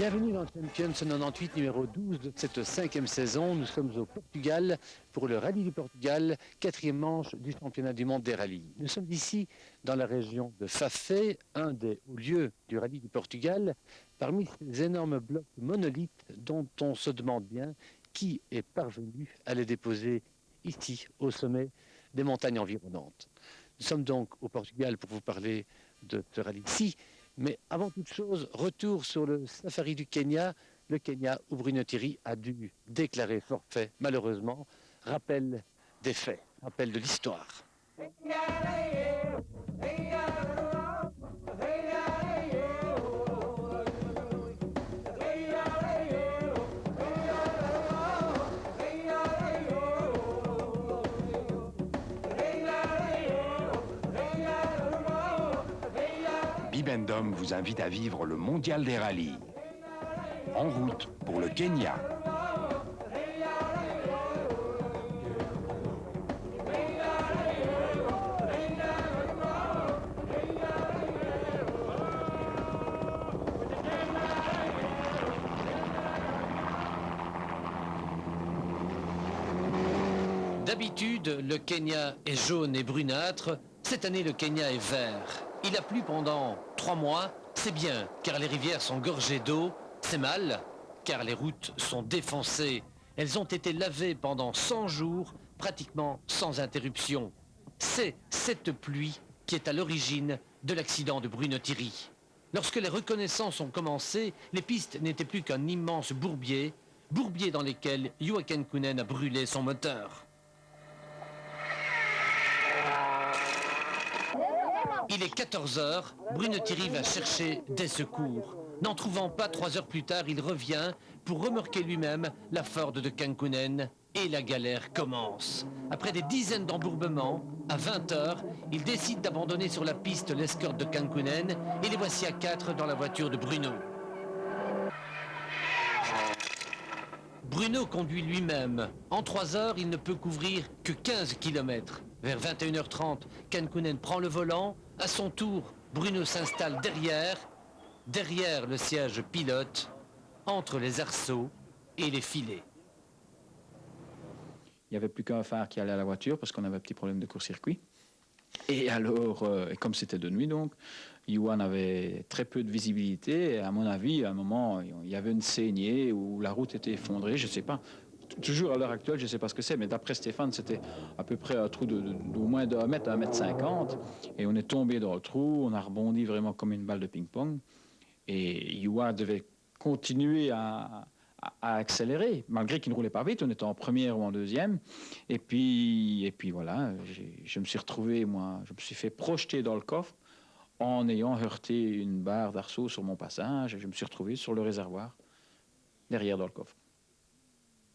Bienvenue dans Champions 98 numéro 12 de cette 5e saison. Nous sommes au Portugal pour le Rallye du Portugal, 4e manche du championnat du monde des rallyes. Nous sommes ici dans la région de Fafé, un des hauts lieux du Rallye du Portugal, parmi ces énormes blocs monolithes dont on se demande bien qui est parvenu à les déposer ici au sommet des montagnes environnantes. Nous sommes donc au Portugal pour vous parler de ce rallye-ci. Mais avant toute chose, retour sur le safari du Kenya, le Kenya où Bruno Thierry a dû déclarer forfait, malheureusement. Rappel des faits, rappel de l'histoire. Bibendum vous invite à vivre le mondial des rallyes. En route pour le Kenya. D'habitude, le Kenya est jaune et brunâtre. Cette année, le Kenya est vert. Il a plu pendant 3 mois. C'est bien, car les rivières sont gorgées d'eau. C'est mal, car les routes sont défoncées. Elles ont été lavées pendant 100 jours, pratiquement sans interruption. C'est cette pluie qui est à l'origine de l'accident de Bruno Thierry. Lorsque les reconnaissances ont commencé, les pistes n'étaient plus qu'un immense bourbier dans lesquels Juha Kankkunen a brûlé son moteur. Il est 14 h, Bruno Thierry va chercher des secours. N'en trouvant pas 3 heures plus tard, il revient pour remorquer lui-même la Ford de Kankkunen et la galère commence. Après des dizaines d'embourbements, à 20 h, il décide d'abandonner sur la piste l'escorte de Kankkunen et les voici à 4 dans la voiture de Bruno. Bruno conduit lui-même. En 3 heures, il ne peut couvrir que 15 km. Vers 21 h 30, Kankkunen prend le volant. À son tour, Bruno s'installe derrière le siège pilote, entre les arceaux et les filets. Il n'y avait plus qu'un phare qui allait à la voiture parce qu'on avait un petit problème de court-circuit. Et alors, comme c'était de nuit donc, Johan avait très peu de visibilité. Et à mon avis, à un moment, il y avait une saignée où la route était effondrée, je ne sais pas. Toujours à l'heure actuelle, je ne sais pas ce que c'est, mais d'après Stéphane, c'était à peu près un trou d'au moins d'1 mètre à 1,50 m. Et on est tombé dans le trou, on a rebondi vraiment comme une balle de ping-pong. Et Johan devait continuer à accélérer, malgré qu'il ne roulait pas vite, on était en première ou en deuxième. Et puis voilà, je me suis retrouvé, moi, je me suis fait projeter dans le coffre en ayant heurté une barre d'arceau sur mon passage. Et je me suis retrouvé sur le réservoir, derrière dans le coffre.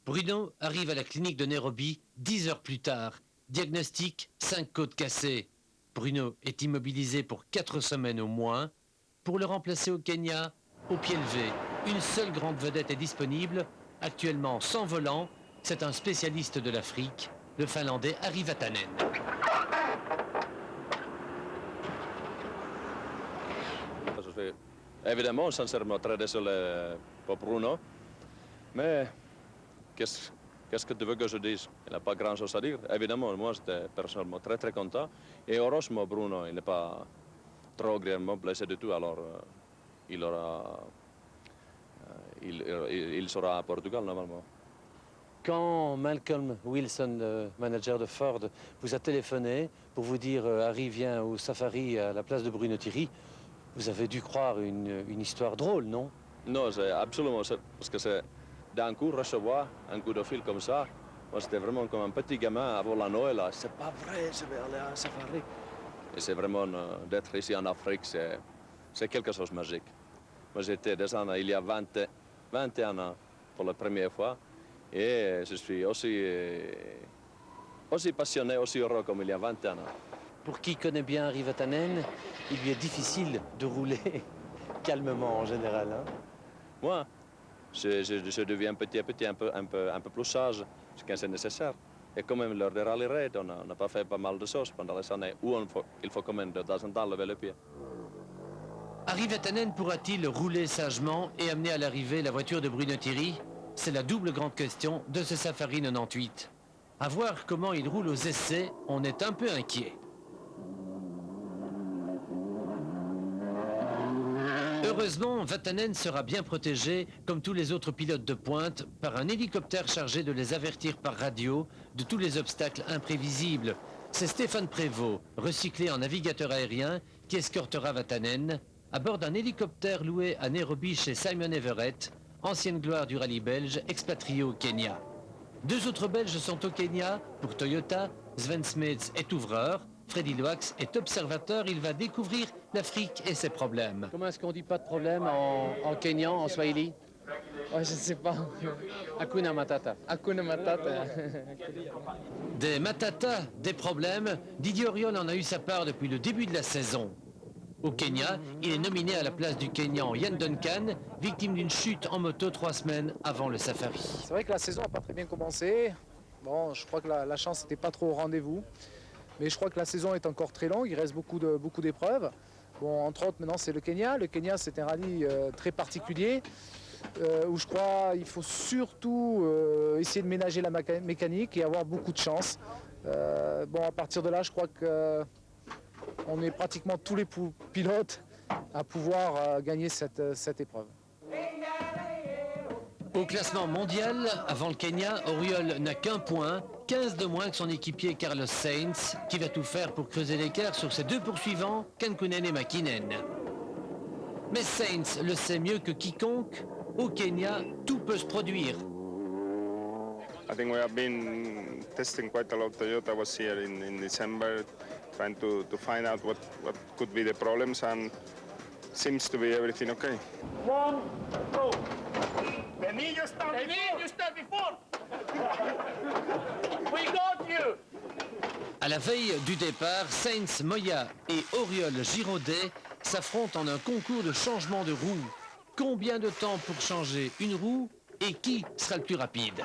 Bruno arrive à la clinique de Nairobi 10 heures plus tard. Diagnostic, 5 côtes cassées. Bruno est immobilisé pour 4 semaines au moins. Pour le remplacer au Kenya, au pied levé, une seule grande vedette est disponible, actuellement sans volant. C'est un spécialiste de l'Afrique, le Finlandais Ari Vatanen. Je suis évidemment sincèrement très désolé pour Bruno, mais qu'est-ce que tu veux que je dise? Il n'a pas grand-chose à dire. Évidemment, moi j'étais personnellement très content. Et heureusement, Bruno, il n'est pas trop grièvement blessé du tout, alors il sera à Portugal normalement. Quand Malcolm Wilson, le manager de Ford, vous a téléphoné pour vous dire Harry vient au safari à la place de Bruno Thierry, vous avez dû croire une histoire drôle, non? Non, c'est absolument, parce que c'est d'un coup recevoir un coup de fil comme ça. Moi, c'était vraiment comme un petit gamin avant la Noël. C'est pas vrai, je vais aller à un safari. Et c'est vraiment d'être ici en Afrique, c'est quelque chose de magique. Moi, j'étais descendu il y a 21 ans pour la première fois. Et je suis aussi passionné, aussi heureux comme il y a 21 ans. Pour qui connaît bien Ari Vatanen, il lui est difficile de rouler calmement en général. Hein? Moi, je deviens petit à petit un peu plus sage, ce que c'est nécessaire. Et quand même, lors des rallye raids, on n'a pas fait pas mal de choses pendant les années où il faut quand même de temps en temps lever le pied. Harry Vatanen pourra-t-il rouler sagement et amener à l'arrivée la voiture de Bruno Thierry? C'est la double grande question de ce Safari 98. À voir comment il roule aux essais, on est un peu inquiet. Heureusement, Vatanen sera bien protégé, comme tous les autres pilotes de pointe, par un hélicoptère chargé de les avertir par radio de tous les obstacles imprévisibles. C'est Stéphane Prévost, recyclé en navigateur aérien, qui escortera Vatanen à bord d'un hélicoptère loué à Nairobi chez Simon Everett, ancienne gloire du rallye belge, expatrié au Kenya. Deux autres Belges sont au Kenya pour Toyota. Sven Smets est ouvreur, Freddy Loax est observateur. Il va découvrir l'Afrique et ses problèmes. Comment est-ce qu'on dit pas de problème en kenyan, en swahili? Ouais, je ne sais pas. Hakuna Matata. Hakuna Matata. Des Matata, des problèmes. Didier Auriol en a eu sa part depuis le début de la saison. Au Kenya, il est nominé à la place du Kenyan Ian Duncan, victime d'une chute en moto 3 semaines avant le safari. C'est vrai que la saison n'a pas très bien commencé. Bon, je crois que la chance n'était pas trop au rendez-vous. Mais je crois que la saison est encore très longue, il reste beaucoup d'épreuves. Bon, entre autres, maintenant, c'est le Kenya. Le Kenya, c'est un rallye très particulier, où je crois qu'il faut surtout essayer de ménager la mécanique et avoir beaucoup de chance. Bon, à partir de là, je crois qu'on est pratiquement tous les pilotes à pouvoir gagner cette épreuve. Au classement mondial, avant le Kenya, Auriol n'a qu'un point, 15 de moins que son équipier Carlos Sainz, qui va tout faire pour creuser l'écart sur ses deux poursuivants, Kankkunen et Mäkinen. Mais Sainz le sait mieux que quiconque, au Kenya, tout peut se produire. I think we have been testing quite a lot. Toyota was here in December, trying to find out what could be the problems, and seems to be everything okay. 1, 2. The knee you start before. We got you. À la veille du départ, Sainz, Moya et Auriol Giraudet s'affrontent en un concours de changement de roue. Combien de temps pour changer une roue et qui sera le plus rapide?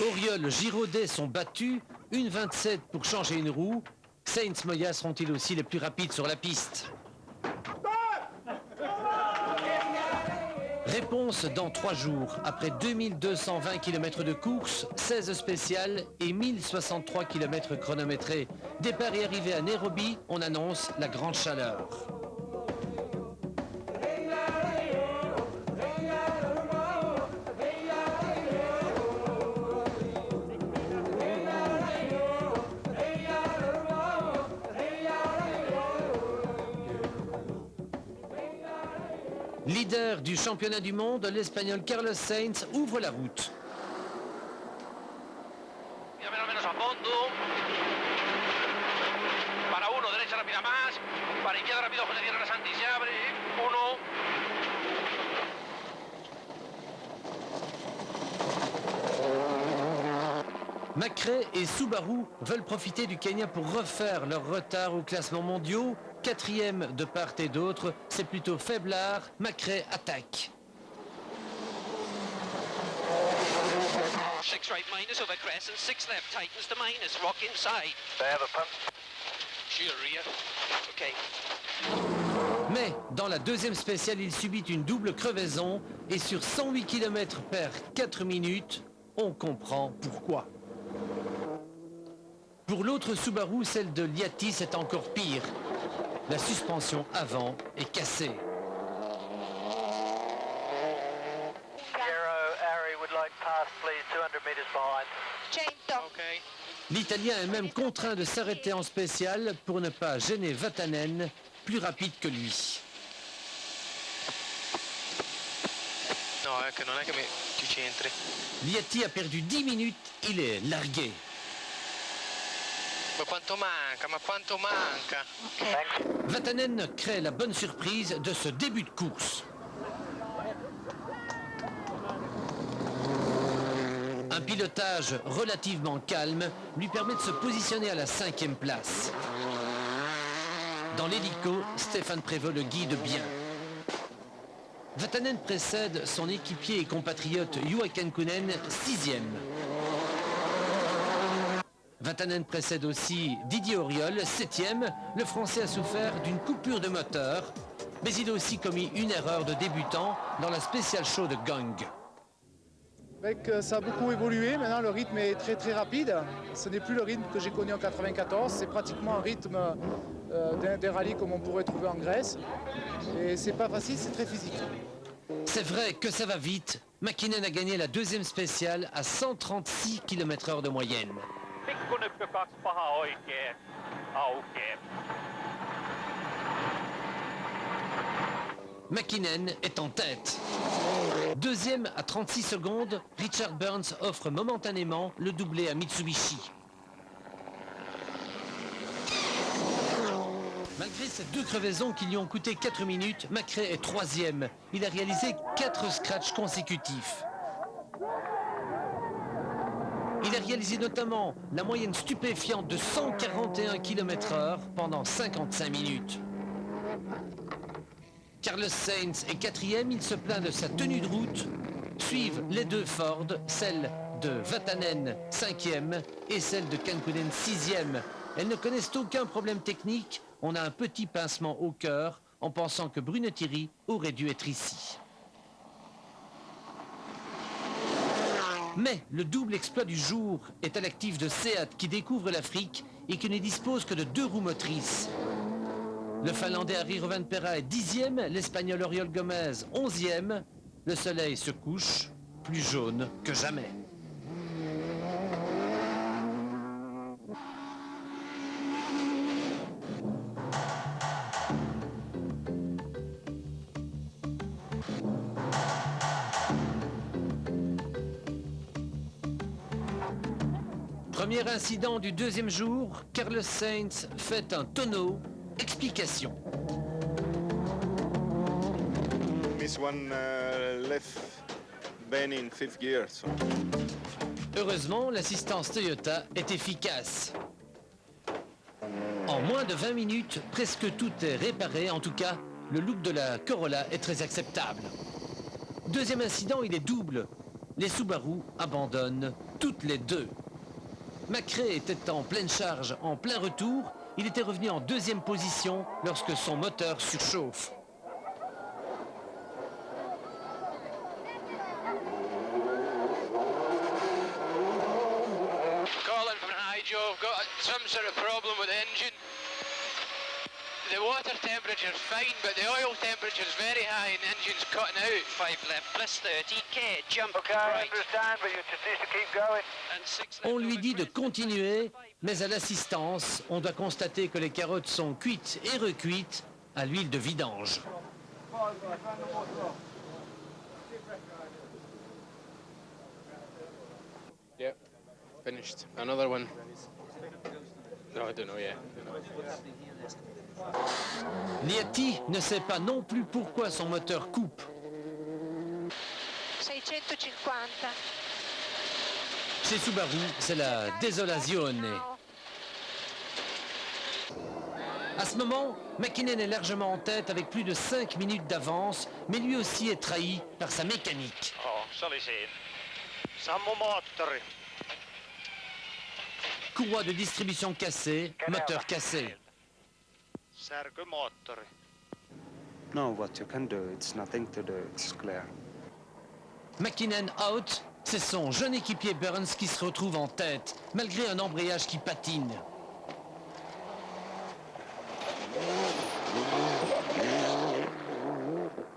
Auriol, Giraudet sont battus, 1,27 pour changer une roue. Sainz, Moya seront-ils aussi les plus rapides sur la piste? Réponse dans 3 jours. Après 2220 km de course, 16 spéciales et 1063 km chronométrés. Départ et arrivée à Nairobi, on annonce la grande chaleur. Leader du championnat du monde, l'Espagnol Carlos Sainz ouvre la route. Menos a fondo. Para uno, derecha rápida más. Para izquierda rápido José Guerrero Santi. Se abre. 1. McRae et Subaru veulent profiter du Kenya pour refaire leur retard au classement mondial. 4e de part et d'autre, c'est plutôt faiblard. McRae attaque. 6 right minus over Crescent. 6 left tightens to minus. Rock inside. They have a pump. Sheer rear. Okay. Mais dans la deuxième spéciale, il subit une double crevaison et sur 108 km perd 4 minutes. On comprend pourquoi. Pour l'autre Subaru, celle de Liati, c'est encore pire. La suspension avant est cassée. L'Italien est même contraint de s'arrêter en spécial pour ne pas gêner Vatanen, plus rapide que lui. Liati a perdu 10 minutes, il est largué. Vatanen crée la bonne surprise de ce début de course. Un pilotage relativement calme lui permet de se positionner à la 5e place. Dans l'hélico, Stéphane Prévost le guide bien. Vatanen précède son équipier et compatriote Juha Kankkunen, 6e. Vatanen précède aussi Didier Auriol, 7e. Le Français a souffert d'une coupure de moteur, mais il a aussi commis une erreur de débutant dans la Special Show de Gong. Ça a beaucoup évolué, maintenant le rythme est très rapide. Ce n'est plus le rythme que j'ai connu en 94, c'est pratiquement un rythme des rallyes comme on pourrait trouver en Grèce. Et c'est pas facile, c'est très physique. C'est vrai que ça va vite. Mäkinen a gagné la deuxième spéciale à 136 km/h de moyenne. Mäkinen est en tête. Deuxième à 36 secondes, Richard Burns offre momentanément le doublé à Mitsubishi. Malgré ces deux crevaisons qui lui ont coûté 4 minutes, McRae est 3e. Il a réalisé 4 scratchs consécutifs. Il a réalisé notamment la moyenne stupéfiante de 141 km/h pendant 55 minutes. Carlos Sainz est 4e, il se plaint de sa tenue de route. Suivent les deux Ford, celle de Vatanen 5e et celle de Kankkunen 6e. Elles ne connaissent aucun problème technique. On a un petit pincement au cœur en pensant que Brunetieri aurait dû être ici. Mais le double exploit du jour est à l'actif de Seat qui découvre l'Afrique et qui ne dispose que de 2 roues motrices. Le Finlandais Harry Rovanperä est 10e, l'Espagnol Oriol Gomez 11e. Le soleil se couche, plus jaune que jamais. Premier incident du deuxième jour, Carlos Sainz fait un tonneau. Explication. Miss one left bend in 5th gear. So. Heureusement, l'assistance Toyota est efficace. En moins de 20 minutes, presque tout est réparé. En tout cas, le look de la Corolla est très acceptable. Deuxième incident, il est double. Les Subaru abandonnent toutes les deux. McRae était en pleine charge, en plein retour. Il était revenu en 2e position lorsque son moteur surchauffe. Colin from Nigel, I've got some sort of problem with the engine. The water temperature is fine, but the oil temperature is very high and the engine's cutting out. 5 left, plus 30k, jump right. But you just need to keep going. And 6 left. On lui dit de continuer, mais à l'assistance, on doit constater que les carottes sont cuites et recuites à l'huile de vidange. Yep, finished. Another one. No, I don't know yet. Liatti ne sait pas non plus pourquoi son moteur coupe. 650. Chez Subaru, c'est la desolazione. À ce moment, Mäkinen est largement en tête avec plus de 5 minutes d'avance, mais lui aussi est trahi par sa mécanique. Oh, se oli siinä. Sammu moottori. Courroie de distribution cassée, moteur cassé. Särkymoottori. No, what you can do, it's nothing to do, it's clear. Mäkinen out, c'est son jeune équipier Burns qui se retrouve en tête, malgré un embrayage qui patine.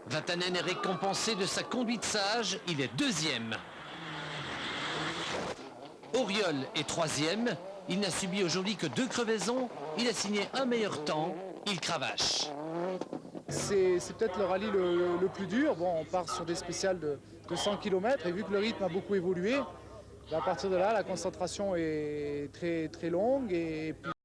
Vatanen est récompensé de sa conduite sage, il est 2e. Auriol est 3e, il n'a subi aujourd'hui que 2 crevaisons, il a signé un meilleur temps, il cravache. C'est peut-être le rallye le plus dur. Bon, on part sur des spéciales de 100 km et vu que le rythme a beaucoup évolué, à partir de là, la concentration est très longue et puis